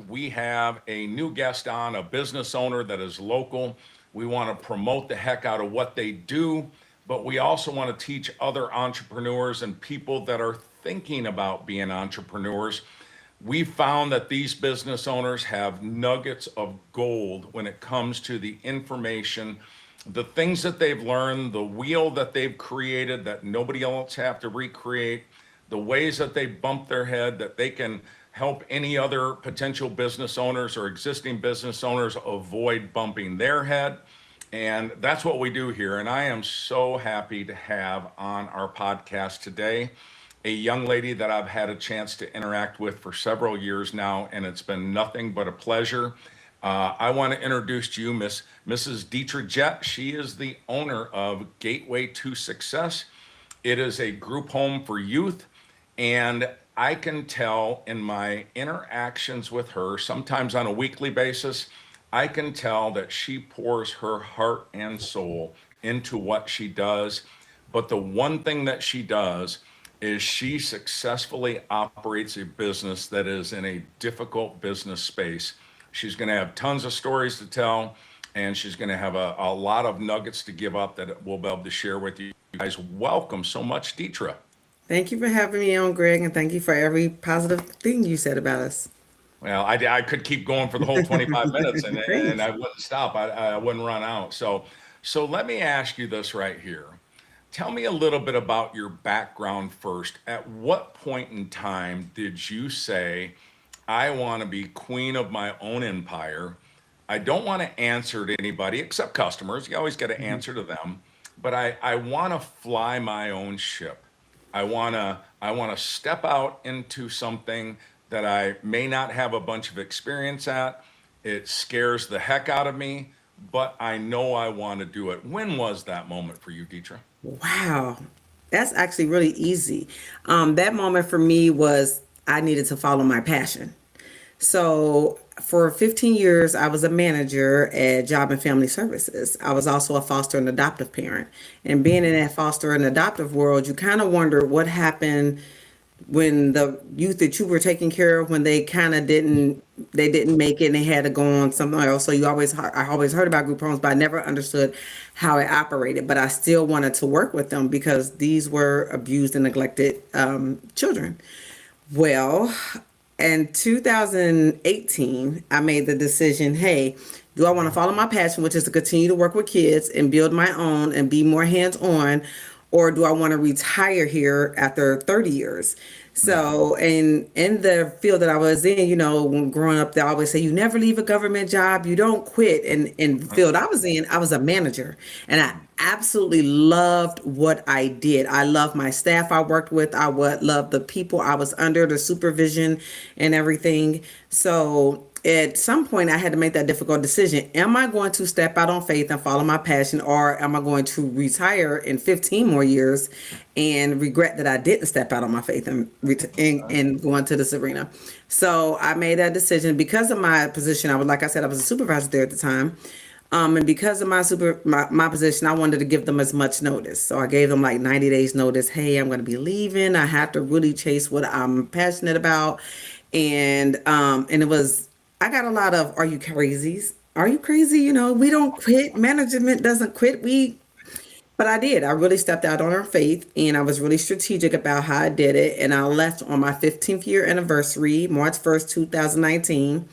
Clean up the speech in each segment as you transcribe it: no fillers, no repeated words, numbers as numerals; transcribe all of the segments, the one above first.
we have a new guest on, a business owner that is local. We want to promote the heck out of what they do, but we also want to teach other entrepreneurs and people that are thinking about being entrepreneurs. We found that these business owners have nuggets of gold when it comes to the information, the things that they've learned, the wheel that they've created that nobody else have to recreate, the ways that they bump their head that they can help any other potential business owners or existing business owners avoid bumping their head. And that's what we do here. And I am so happy to have on our podcast today a young lady that I've had a chance to interact with for several years now, and it's been nothing but a pleasure. I want to introduce to you Mrs. Dietra Jett. She is the owner of Gateway to Success. It is a group home for youth, and I can tell in my interactions with her, sometimes on a weekly basis, I can tell that she pours her heart and soul into what she does. But the one thing that she does is she successfully operates a business that is in a difficult business space. She's going to have tons of stories to tell, and she's going to have a lot of nuggets to give up that we'll be able to share with you guys. Welcome so much, Dietra. Thank you for having me on, Greg, and thank you for every positive thing you said about us. Well, I could keep going for the whole 25 minutes and Great. I wouldn't stop. I wouldn't run out. So let me ask you this right here. Tell me a little bit about your background first. At what point in time did you say, I want to be queen of my own empire? I don't want to answer to anybody except customers. You always got to Mhm. answer to them. But I want to fly my own ship. I want to step out into something that I may not have a bunch of experience at. It scares the heck out of me, but I know I want to do it. When was that moment for you, Dietra? Wow. That's actually really easy. That moment for me was I needed to follow my passion. So for 15 years, I was a manager at Job and Family Services. I was also a foster and adoptive parent. And being in that foster and adoptive world, you kind of wonder what happened when the youth that you were taking care of when they kind of didn't make it and they had to go on something else. So I always heard about group homes, but I never understood how it operated. But I still wanted to work with them because these were abused and neglected children. Well, in 2018, I made the decision, hey, do I want to follow my passion, which is to continue to work with kids and build my own and be more hands-on, or do I want to retire here after 30 years? So, in the field that I was in, when growing up, they always say you never leave a government job, you don't quit. And in the field I was in, I was a manager, and I absolutely loved what I did. I loved my staff I worked with. I would love the people I was under, the supervision and everything. So at some point I had to make that difficult decision. Am I going to step out on faith and follow my passion, or am I going to retire in 15 more years and regret that I didn't step out on my faith and go into this arena? So I made that decision because of my position. Like I said, I was a supervisor there at the time. And because of my position, I wanted to give them as much notice. So I gave them like 90 days notice. Hey, I'm going to be leaving. I have to really chase what I'm passionate about. And it was, I got a lot of, are you crazies? Are you crazy? We don't quit. Management doesn't quit. But I did. I really stepped out on our faith, and I was really strategic about how I did it. And I left on my 15th year anniversary, March 1st, 2019.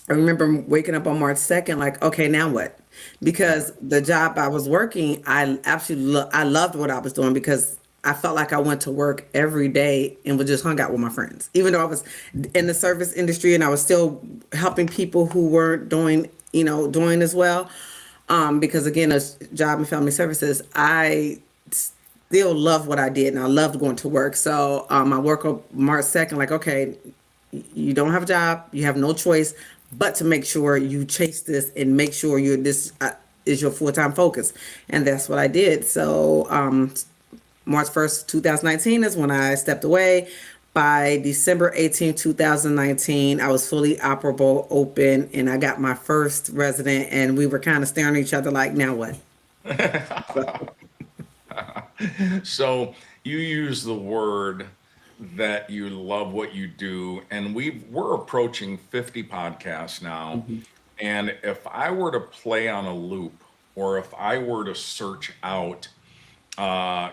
I remember waking up on March 2nd, like, okay, now what? Because the job I was working, I absolutely I loved what I was doing because I felt like I went to work every day and would just hung out with my friends. Even though I was in the service industry and I was still helping people who weren't doing as well. Because again, as job and family services, I still loved what I did and I loved going to work. So I work on March 2nd, like, okay, you don't have a job, you have no choice but to make sure you chase this and make sure this is your full-time focus. And that's what I did. So March 1st, 2019 is when I stepped away. By December 18th, 2019, I was fully operable, open, and I got my first resident, and we were kind of staring at each other like, now what? So, So you use the word that you love what you do. And we're approaching 50 podcasts now. Mhm. And if I were to play on a loop, or if I were to search out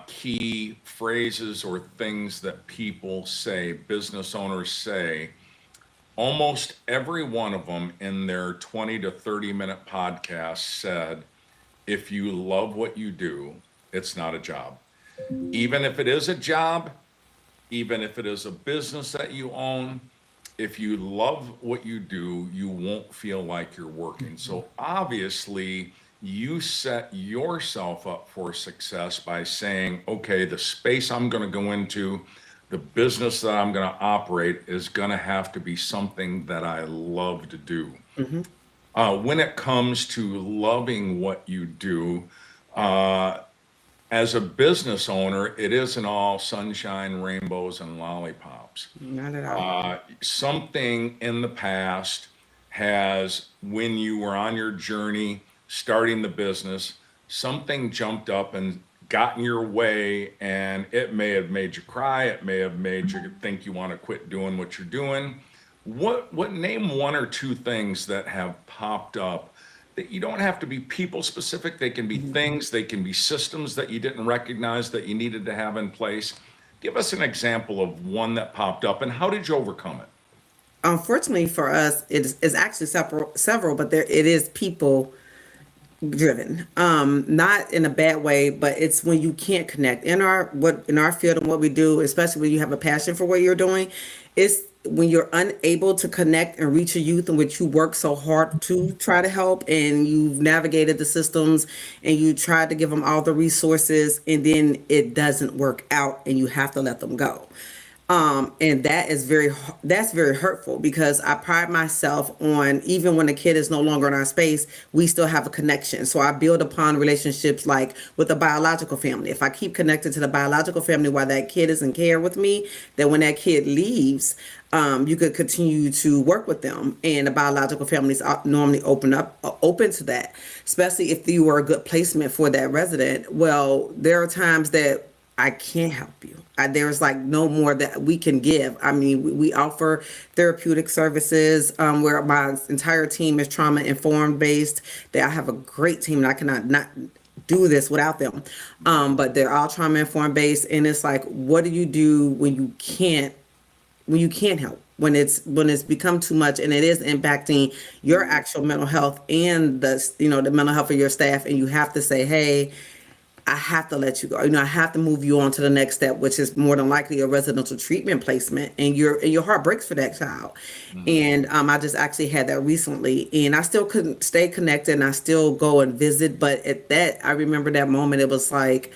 key phrases or things that people say, business owners say, almost every one of them in their 20 to 30-minute podcast said, if you love what you do, it's not a job. Even if it is a job, even if it is a business that you own, if you love what you do, you won't feel like you're working. So obviously, you set yourself up for success by saying, okay, the space I'm going to go into, the business that I'm going to operate is going to have to be something that I love to do. Mhm. When it comes to loving what you do, uh, as a business owner, it isn't all sunshine, rainbows, and lollipops. Not at all. Something in the past has, when you were on your journey starting the business, something jumped up and got in your way, and it may have made you cry. It may have made you think you want to quit doing what you're doing. What name one or two things that have popped up that you don't have to be people specific. They can be Mhm. things, they can be systems that you didn't recognize that you needed to have in place. Give us an example of one that popped up and how did you overcome it? Unfortunately for us, it's actually several, but there it is people driven. Not in a bad way, but it's when you can't connect in our field and what we do, especially when you have a passion for what you're doing. It's when you're unable to connect and reach a youth in which you work so hard to try to help, and you've navigated the systems and you tried to give them all the resources, and then it doesn't work out and you have to let them go. And that's very hurtful because I pride myself on, even when a kid is no longer in our space, we still have a connection. So I build upon relationships like with the biological family. If I keep connected to the biological family while that kid is in care with me, then when that kid leaves, you could continue to work with them. And the biological families are normally open to that, especially if you were a good placement for that resident. Well, there are times that I can't help you. There's like no more that we can give. I mean, we offer therapeutic services where my entire team is trauma informed based. That I have a great team, and I cannot not do this without them. But they're all trauma informed based, and it's like, what do you do when you can't help? When it's become too much and it is impacting your actual mental health and the mental health of your staff, and you have to say, hey, I have to let you go. I have to move you on to the next step, which is more than likely a residential treatment placement, and your heart breaks for that child. Mhm. And I just actually had that recently, and I still couldn't stay connected, and I still go and visit. But at that, I remember that moment. It was like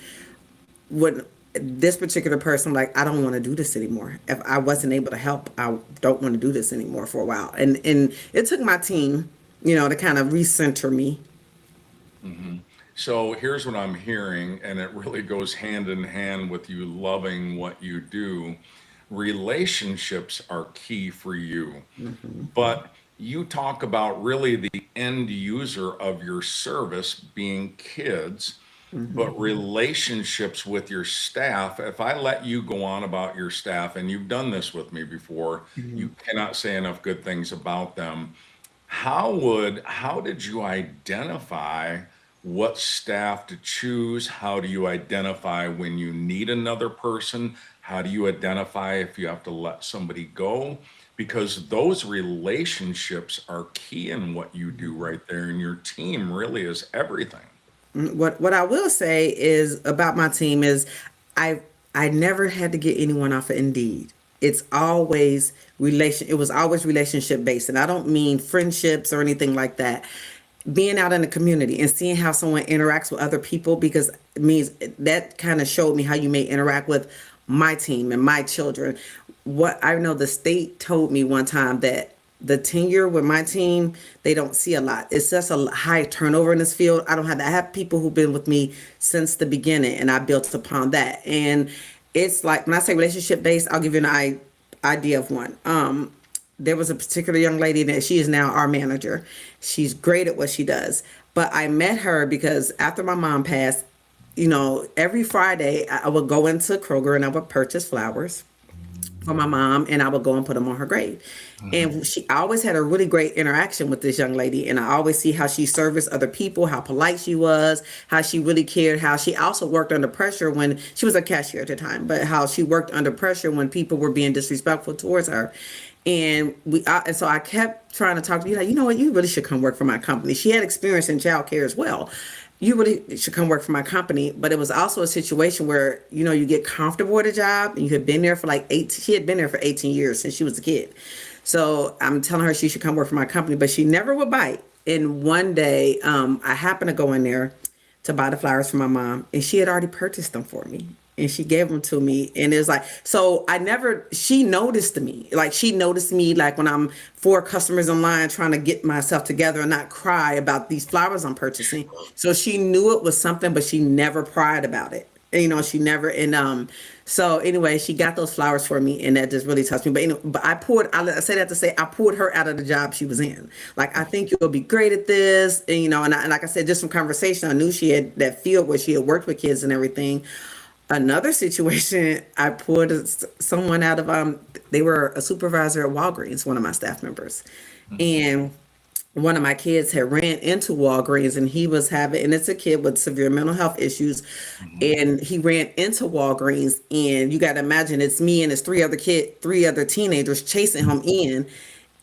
when this particular person, like, I don't want to do this anymore. If I wasn't able to help, I don't want to do this anymore for a while. And it took my team, to kind of recenter me. Mhm. So here's what I'm hearing, and it really goes hand in hand with you loving what you do. Relationships are key for you, Hmm. but you talk about really the end user of your service being kids, Hmm. but relationships with your staff. If I let you go on about your staff, and you've done this with me before, you Hmm. cannot say enough good things about them. How did you identify what staff to choose? How do you identify when you need another person? How do you identify if you have to let somebody go? Because those relationships are key in what you do right there, and your team really is everything. What I will say is about my team is I I never had to get anyone off of Indeed. It was always relationship based, and I don't mean friendships or anything like that. Being out in the community and seeing how someone interacts with other people, because it means that kind of showed me how you may interact with my team and my children. What I know, the state told me one time that the tenure with my team, they don't see a lot. It's just a high turnover in this field. I have people who've been with me since the beginning, and I built upon that. And it's like, when I say relationship based, I'll give you an idea of one. There was a particular young lady that she is now our manager. She's great at what she does. But I met her because after my mom passed, every Friday I would go into Kroger and I would purchase flowers for my mom, and I would go and put them on her grave. And she always had a really great interaction with this young lady, and I always see how she serviced other people, how polite she was, how she really cared, how she also worked under pressure when she was a cashier at the time, but how she worked under pressure when people were being disrespectful towards her. And so I kept trying to talk to you, like, you know what, you really should come work for my company. She had experience in childcare as well. You really should come work for my company. But it was also a situation where, you get comfortable at a job, and you had been there for like she had been there for 18 years since she was a kid. So I'm telling her she should come work for my company, but she never would bite. And one day, I happened to go in there to buy the flowers for my mom, and she had already purchased them for me. And she gave them to me, and it's like, so she noticed me, like when I'm 4 customers in line trying to get myself together and not cry about these flowers I'm purchasing. So she knew it was something, but she never cried about it. And, she never, so anyway, she got those flowers for me, and that just really touched me. But but I say that to say I pulled her out of the job she was in. Like, I think you'll be great at this, and like I said, just from conversation, I knew she had that field where she had worked with kids and everything. Another situation, I pulled someone out of they were a supervisor at Walgreens, one of my staff members, and one of my kids had ran into Walgreens, and he was having, and it's a kid with severe mental health issues, and he ran into Walgreens, and you got to imagine it's me and it's 3 other teenagers chasing him in,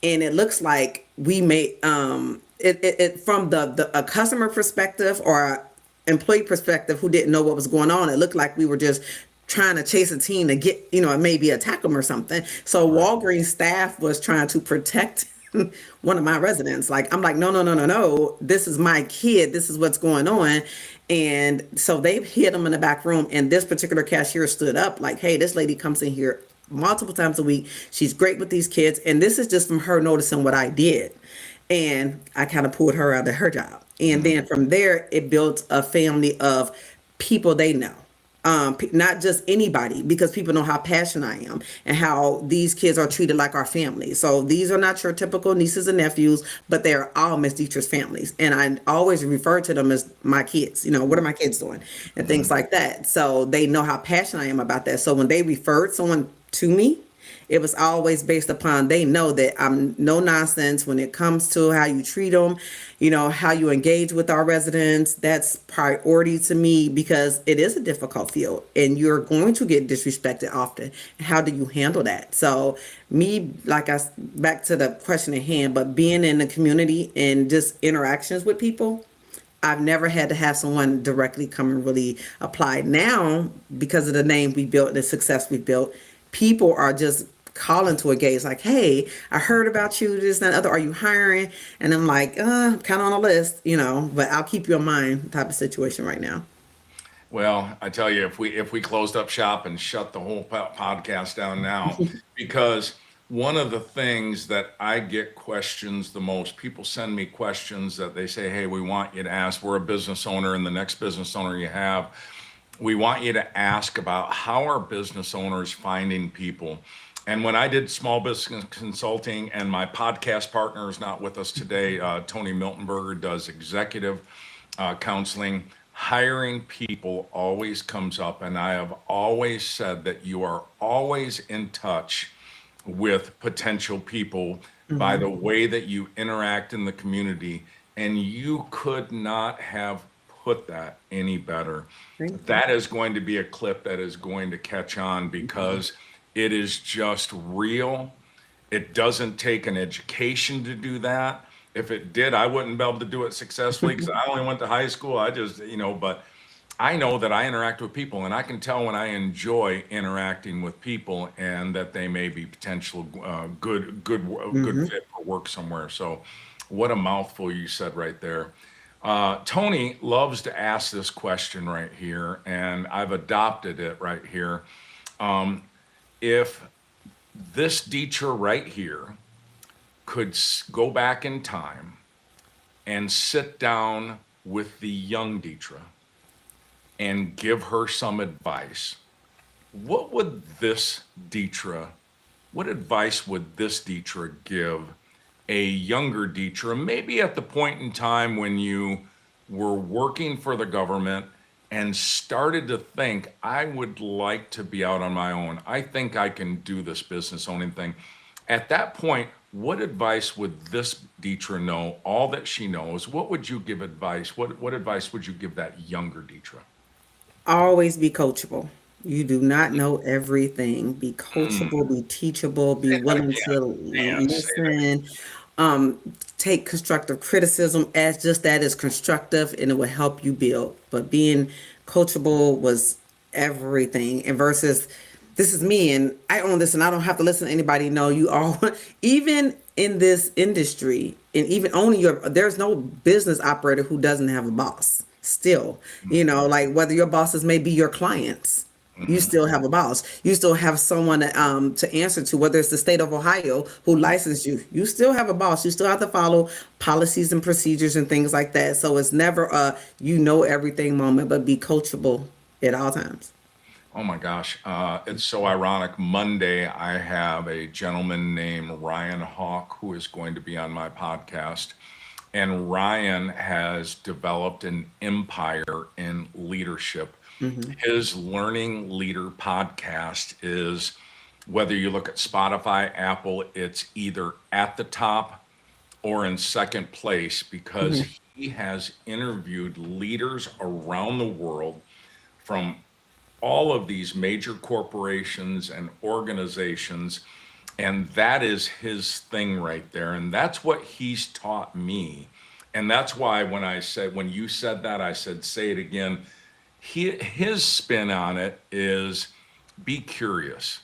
and it looks like we made it from the a customer perspective or a employee perspective who didn't know what was going on. It looked like we were just trying to chase a teen to get, maybe attack them or something. So Walgreens staff was trying to protect one of my residents. Like, I'm like, no, no, no, no, no. This is my kid. This is what's going on. And so they hit him in the back room. And this particular cashier stood up like, hey, this lady comes in here multiple times a week. She's great with these kids. And this is just from her noticing what I did. And I kind of pulled her out of her job. And then from there, it built a family of people they know. Not just anybody, because people know how passionate I am and how these kids are treated like our family. So these are not your typical nieces and nephews, but they are all Miss Dietrich's families. And I always refer to them as my kids. What are my kids doing? And things like that. So they know how passionate I am about that. So when they referred someone to me, it was always based upon, they know that I'm no nonsense when it comes to how you treat them, how you engage with our residents. That's priority to me, because it is a difficult field and you're going to get disrespected often. How do you handle that? So me, back to the question at hand, but being in the community and just interactions with people, I've never had to have someone directly come and really apply. Now, because of the name we built, the success we built, people are just calling to engage, like, hey, I heard about you, this and that other, are you hiring? And I'm like, kind of on a list, but I'll keep you in mind type of situation right now. Well, I tell you, if we closed up shop and shut the whole podcast down now, because one of the things that I get questions the most, people send me questions that they say, hey, we want you to ask. We're a business owner, and the next business owner you have, we want you to ask about how are business owners finding people. And when I did small business consulting, and my podcast partner is not with us today, Tony Miltenberger does executive counseling, hiring people always comes up. And I have always said that you are always in touch with potential people by the way that you interact in the community. And you could not have put that any better. That is going to be a clip that is going to catch on, because it is just real. It doesn't take an education to do that. If it did, I wouldn't be able to do it successfully, because I only went to high school. I just, but I know that I interact with people, and I can tell when I enjoy interacting with people and that they may be potential good fit for work somewhere. So what a mouthful you said right there. Tony loves to ask this question right here, and I've adopted it right here. If this teacher right here could go back in time and sit down with the young Deetra and give her some advice, what advice would this Deetra give a younger Deetra, maybe at the point in time when you were working for the government and started to think, I would like to be out on my own. I think I can do this business owning thing. At that point, what advice would this Deetra know, all that she knows? What would you give advice? What advice would you give that younger Deetra? Always be coachable. You do not know everything. Be coachable, be teachable, be Say that willing again. to Man, say it again. listen. Take constructive criticism as just that is constructive, and it will help you build. But being coachable was everything. And versus, this is me and I own this and I don't have to listen to anybody. No, you all, even in this industry and even owning there's no business operator who doesn't have a boss still, like whether your bosses may be your clients. You still have a boss. You still have someone to answer to, whether it's the state of Ohio who licensed you. You still have a boss. You still have to follow policies and procedures and things like that. So it's never a everything moment, but be coachable at all times. Oh my gosh. It's so ironic. Monday, I have a gentleman named Ryan Hawk who is going to be on my podcast. And Ryan has developed an empire in leadership. His Learning Leader podcast is, whether you look at Spotify, Apple, it's either at the top or in second place because he has interviewed leaders around the world from all of these major corporations and organizations. And that is his thing right there. And that's what he's taught me. And that's why when you said that, I said, say it again. His spin on it is be curious.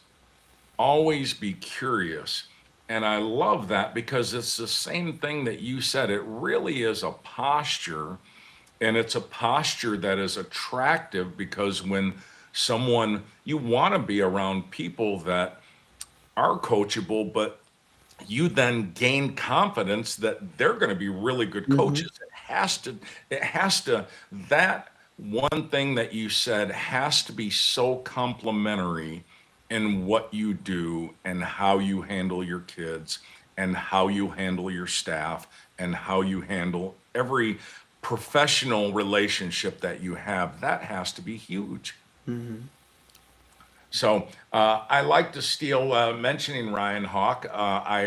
Always be curious. And I love that because it's the same thing that you said. It really is a posture, and it's a posture that is attractive because when you want to be around people that are coachable, but you then gain confidence that they're going to be really good coaches. That one thing that you said has to be so complementary in what you do and how you handle your kids and how you handle your staff and how you handle every professional relationship that you have. That has to be huge. So I like to steal, mentioning Ryan Hawk.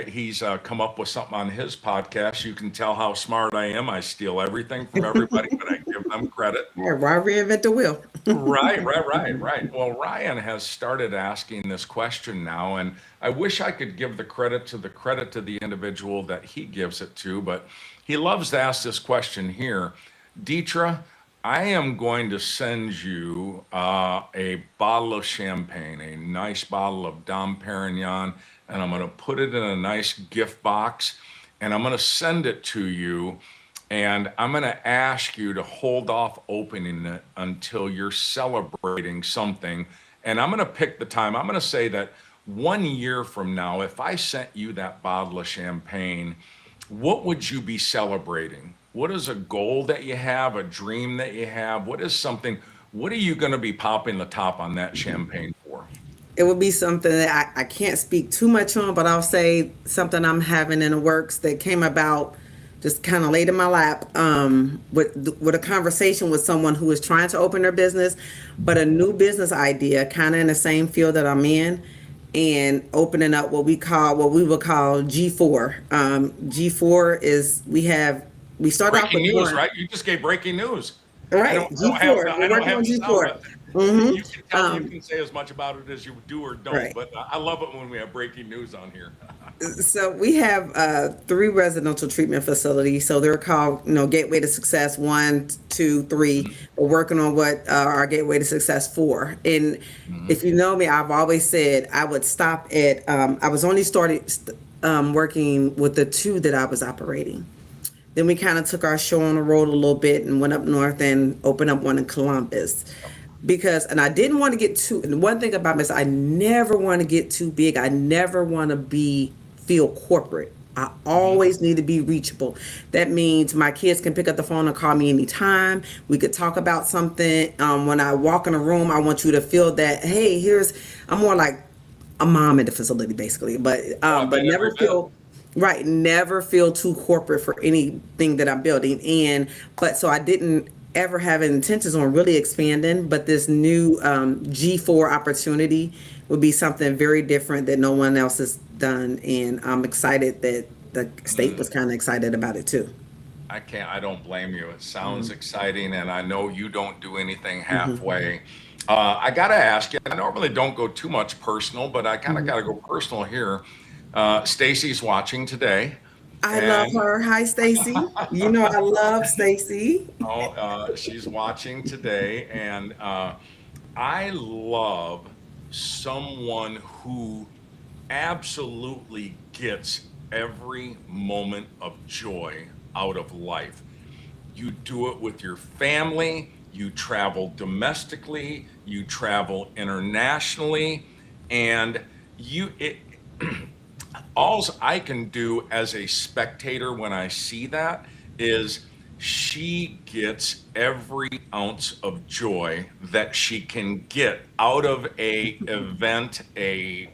He's come up with something on his podcast. You can tell how smart I am. I steal everything from everybody, but I give them credit. Yeah, why reinvent the wheel? Right. Well, Ryan has started asking this question now, and I wish I could give the credit to the individual that he gives it to, but he loves to ask this question here. Deetra, I am going to send you a bottle of champagne, a nice bottle of Dom Perignon, and I'm going to put it in a nice gift box, and I'm going to send it to you, and I'm going to ask you to hold off opening it until you're celebrating something, and I'm going to pick the time. I'm going to say that 1 year from now, if I sent you that bottle of champagne, what would you be celebrating? What is a goal that you have, a dream that you have? What are you going to be popping the top on that champagne for? It would be something that I can't speak too much on, but I'll say something I'm having in the works that came about just kind of laid in my lap with a conversation with someone who is trying to open their business, but a new business idea, kind of in the same field that I'm in, and opening up what we would call G4. G4 is we start off Breaking with news, one. right? You just gave breaking news. Right, G4. We're working on G4. You can tell you can say as much about it as you do or don't, Right. but I love it when we have breaking news on here. So we have 3 residential treatment facilities. So they're called, Gateway to Success 1, 2, 3. We're working on what our Gateway to Success 4. And if you know me, I've always said I would stop at. I was only started working with the 2 that I was operating. Then we kind of took our show on the road a little bit and went up north and opened up one in Columbus. And I didn't want to get too, and one thing about me is I never want to get too big. I never want to feel corporate. I always need to be reachable. That means my kids can pick up the phone and call me anytime. We could talk about something. When I walk in a room, I want you to feel that, hey, I'm more like a mom in the facility basically, but never feel, right, never feel too corporate for anything that I'm building. So I didn't ever have intentions on really expanding, but this new G4 opportunity would be something very different that no one else has done. And I'm excited that the state was kind of excited about it too. I don't blame you. It sounds exciting, and I know you don't do anything Hmm. halfway. I got to ask you, I normally don't go too much personal, but I kind of got to go personal here. Stacy's watching today, I love and her. Hi, Stacy. You know I love Stacy. she's watching today, and I love someone who absolutely gets every moment of joy out of life. You do it with your family, you travel domestically, you travel internationally, and you it alls I can do as a spectator when I see that is she gets every ounce of joy that she can get out of a event, a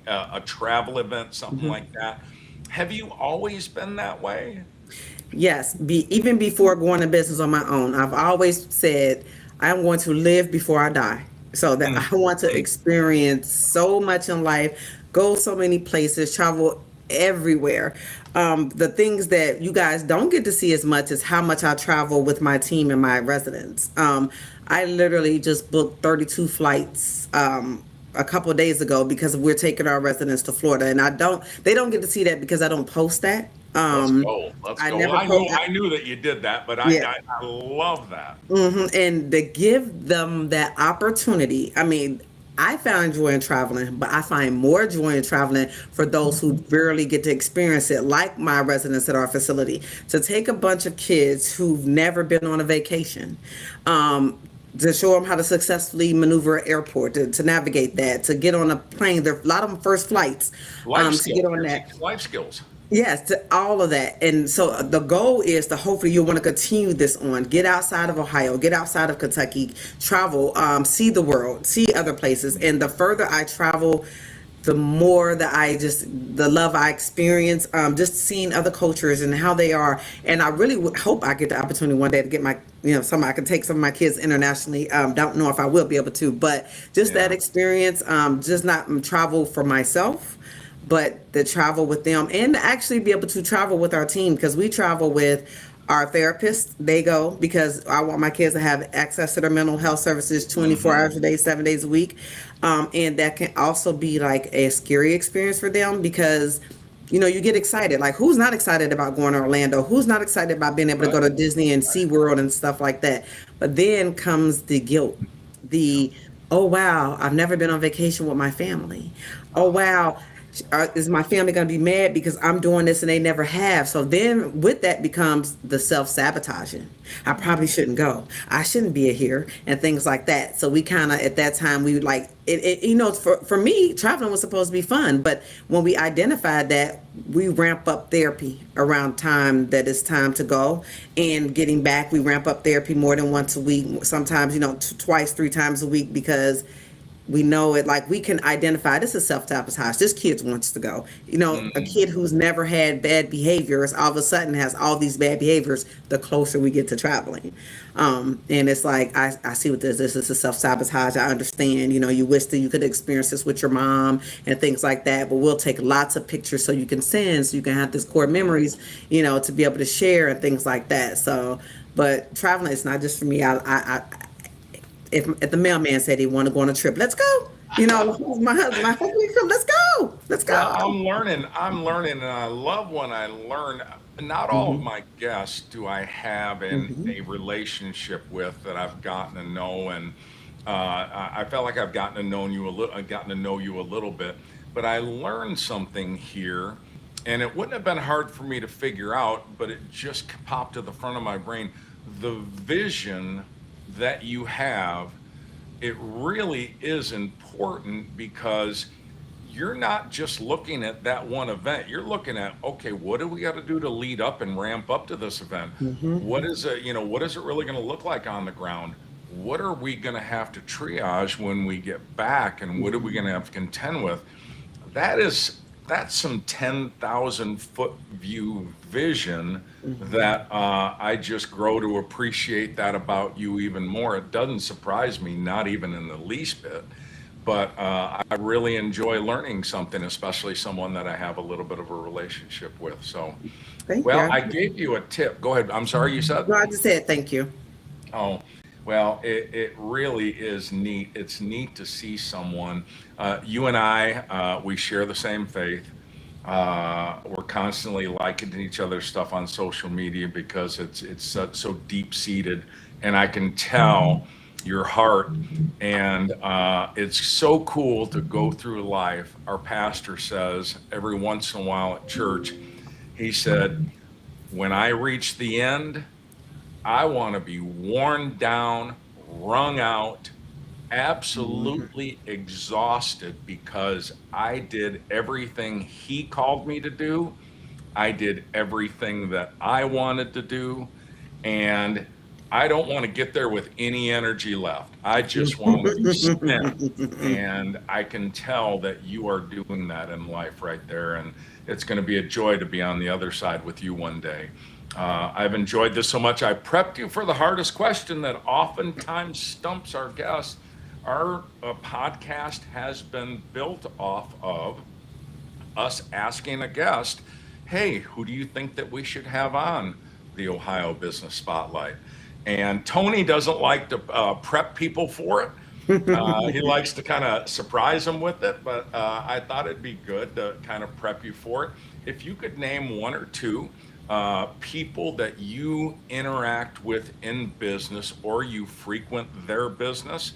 travel event, something like that. Have you always been that way? Yes, even before going to business on my own, I've always said I'm going to live before I die. So that Mm, I want to mm, experience so much in life, go so many places, travel everywhere. The things that you guys don't get to see as much is how much I travel with my team and my residents. I literally just booked 32 flights. A couple of days ago because we're taking our residents to Florida, and they don't get to see that because I don't post that. let's go. Let's I go. Well, never post. I knew that you did that, but Yeah. I love that. And to give them that opportunity, I mean, I found joy in traveling, but I find more joy in traveling for those who rarely get to experience it, like my residents at our facility, to take a bunch of kids who've never been on a vacation. Um, to show them how to successfully maneuver an airport, to navigate that, to get on a plane. There, a lot of them first flights, Life to get skills. on You're that. teaching life skills. Yes, to all of that. And so the goal is to hopefully you'll want to continue this on. Get outside of Ohio, get outside of Kentucky, travel, see the world, see other places. And the further I travel, the more that the love I experience, just seeing other cultures and how they are. And I really hope I get the opportunity one day to get I can take some of my kids internationally. Don't know if I will be able to, but just that Yeah. experience, just not travel for myself, but the travel with them and to actually be able to travel with our team because we travel with our therapists. They go because I want my kids to have access to their mental health services 24 Hmm. hours a day, 7 days a week. And that can also be like a scary experience for them because you get excited. Like, who's not excited about going to Orlando? Who's not excited about being able to go Right. to Disney and SeaWorld and stuff like that? But then comes the guilt, Yeah. the, oh, wow, I've never been on vacation with my family. Oh, wow, is my family going to be mad because I'm doing this and they never have? So then with that becomes the self-sabotaging. I probably shouldn't go. I shouldn't be here and things like that. So we kind of, at that time, we would like for me, traveling was supposed to be fun. But when we identified that, we ramp up therapy around time that it's time to go and getting back. We ramp up therapy more than once a week, sometimes, twice, 3 times a week because we know it. Like, we can identify this is self-sabotage. This kid wants to go. A kid Mm. who's never had bad behaviors all of a sudden has all these bad behaviors the closer we get to traveling. And it's like, I see what this is a self-sabotage. I understand. You wish that you could experience this with your mom and things like that, but we'll take lots of pictures so you can send, so you can have this core memories, to be able to share and things like that. So, but traveling is not just for me. If the mailman said he wanted to go on a trip, let's go. My husband, let's Well, go. I'm learning, and I love when I learn. Not all of Hmm. my guests do I have in Hmm. a relationship with that I've gotten to know, and I felt like I've gotten to know you a little. I've gotten to know you a little bit, but I learned something here, and it wouldn't have been hard for me to figure out, but it just popped to the front of my brain. The vision that you have, it really is important because you're not just looking at that one event. You're looking at, okay, what do we got to do to lead up and ramp up to this event? Hmm. What is it, what is it really going to look like on the ground? What are we going to have to triage when we get back? And what are we going to have to contend with? That is that's some 10,000 foot view vision that I just grow to appreciate that about you even more. It doesn't surprise me, not even in the least bit. But I really enjoy learning something, especially someone that I have a little bit of a relationship with. So, Thank well, I you. gave you a tip. Go ahead. I'm sorry, you said? No, I just said thank you. Oh, well, it really is neat. It's neat to see someone. You and I, we share the same faith. We're constantly liking each other's stuff on social media because it's so deep seated, and I can tell your heart. And it's so cool to go through life. Our pastor says every once in a while at church, he said, "When I reach the end, I want to be worn down, wrung out, Mhm. absolutely exhausted because I did everything he called me to do. I did everything that I wanted to do. And I don't want to get there with any energy left. I just want to be spent. And I can tell that you are doing that in life right there. And it's going to be a joy to be on the other side with you one day. I've enjoyed this so much. I prepped you for the hardest question that oftentimes stumps our guests. Our podcast has been built off of us asking a guest, hey, who do you think that we should have on the Ohio Business Spotlight? And Tony doesn't like to prep people for it. He likes to kind of surprise them with it, but I thought it'd be good to kind of prep you for it. If you could name one or two people that you interact with in business or you frequent their business,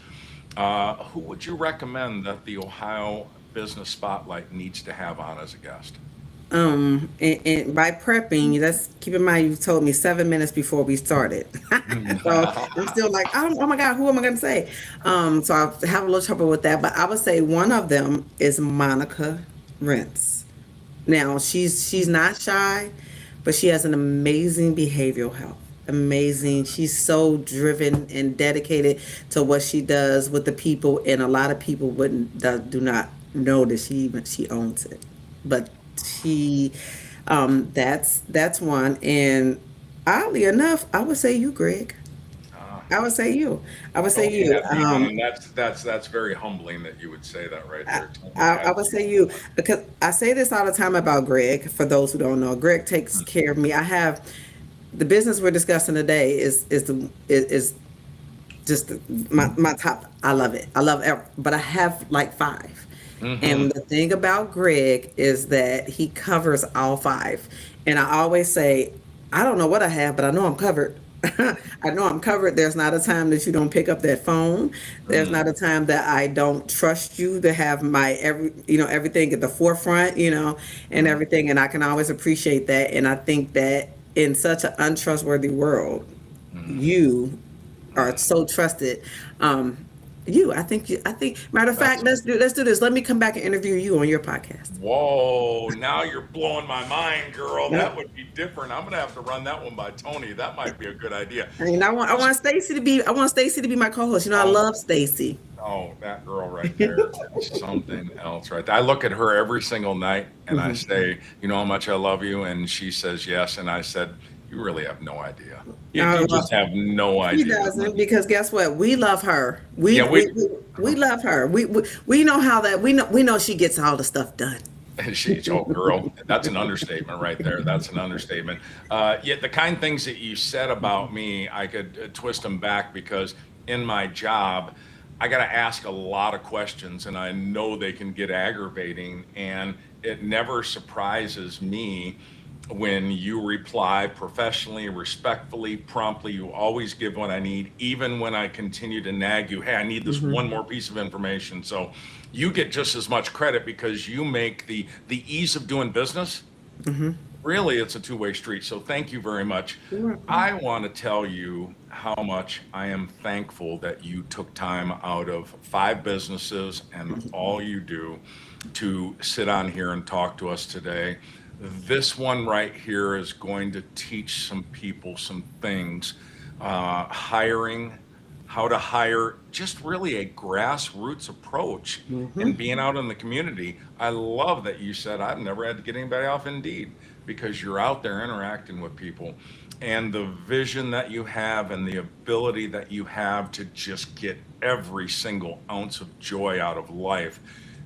who would you recommend that the Ohio Business Spotlight needs to have on as a guest? And by prepping, let's keep in mind you told me 7 minutes before we started. So I'm still like, oh my God, who am I going to say? So I have a little trouble with that, but I would say one of them is Monica Rentz. Now she's not shy, but she has an amazing behavioral health. Amazing. She's so driven and dedicated to what she does with the people, and a lot of people wouldn't do not know that she owns it. But she, that's one. And oddly enough, I would say you, Greg. Ah, I would say you. I would say Tony you. had me on, and that's very humbling that you would say that right there. Tony I had would me say on. you because I say this all the time about Greg. For those who don't know, Greg takes care of me. I have the business we're discussing today is just my top. I love it. I love it, but I have like five. Mm-hmm. And the thing about Greg is that he covers all five. And I always say, I don't know what I have, but I know I'm covered. I know I'm covered. There's not a time that you don't pick up that phone. There's not a time that I don't trust you to have my everything at the forefront, and Mm-hmm. everything. And I can always appreciate that. And I think that in such an untrustworthy world, you are Mm-hmm. so trusted. I think matter of fact, That's let's do this. Let me come back and interview you on your podcast. Whoa, now you're blowing my mind, girl. Yep. That would be different. I'm gonna have to run that one by Tony. That might be a good idea. And I want Stacy to be my co-host. I Oh, love Stacy. oh, that girl right there is something else, right there. I look at her every single night and I Mhm. say, you know how much I love you? And she says yes. And I said, you really have no idea. You Uh, just have no She idea. doesn't because guess what? We love her. We Yeah, we we, we love her. We know how that we know she gets all the stuff done. oh, girl, that's an understatement right there. That's an understatement. Yet the kind things that you said about me, I could twist them back because in my job, I got to ask a lot of questions, and I know they can get aggravating. And it never surprises me when you reply professionally, respectfully, promptly. You always give what I need, even when I continue to nag you. Hey, I need this one Hmm. more piece of information. So you get just as much credit because you make the ease of doing business. Hmm. Really, it's a two-way street. So thank you very much. You're welcome. I want to tell you how much I am thankful that you took time out of five businesses and all you do to sit on here and talk to us today. This one right here is going to teach some people some things. Hiring, how to hire, just really a grassroots approach and being out in the community. I love that you said, I've never had to get anybody off Indeed, because you're out there interacting with people, and the vision that you have and the ability that you have to just get every single ounce of joy out of life.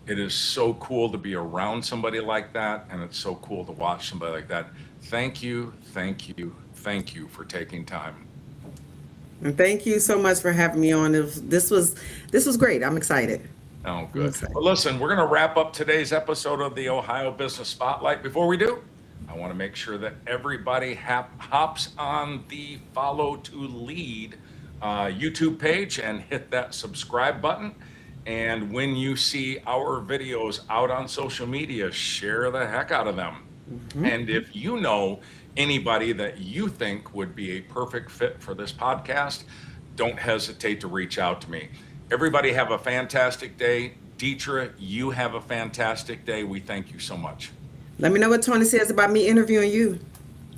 It is so cool to be around somebody like that, and it's so cool to watch somebody like that. Thank you, thank you, thank you for taking time. And thank you so much for having me on. This was great. I'm excited. Oh, I'm good. excited. Well, listen, we're going to wrap up today's episode of the Ohio Business Spotlight. Before we do, I want to make sure that everybody hops on the Follow to Lead YouTube page and hit that subscribe button. And when you see our videos out on social media, share the heck out of them. And if you know anybody that you think would be a perfect fit for this podcast, don't hesitate to reach out to me. Everybody have a fantastic day. Deetra, you have a fantastic day. We thank you so much. Let me know what Tony says about me interviewing you.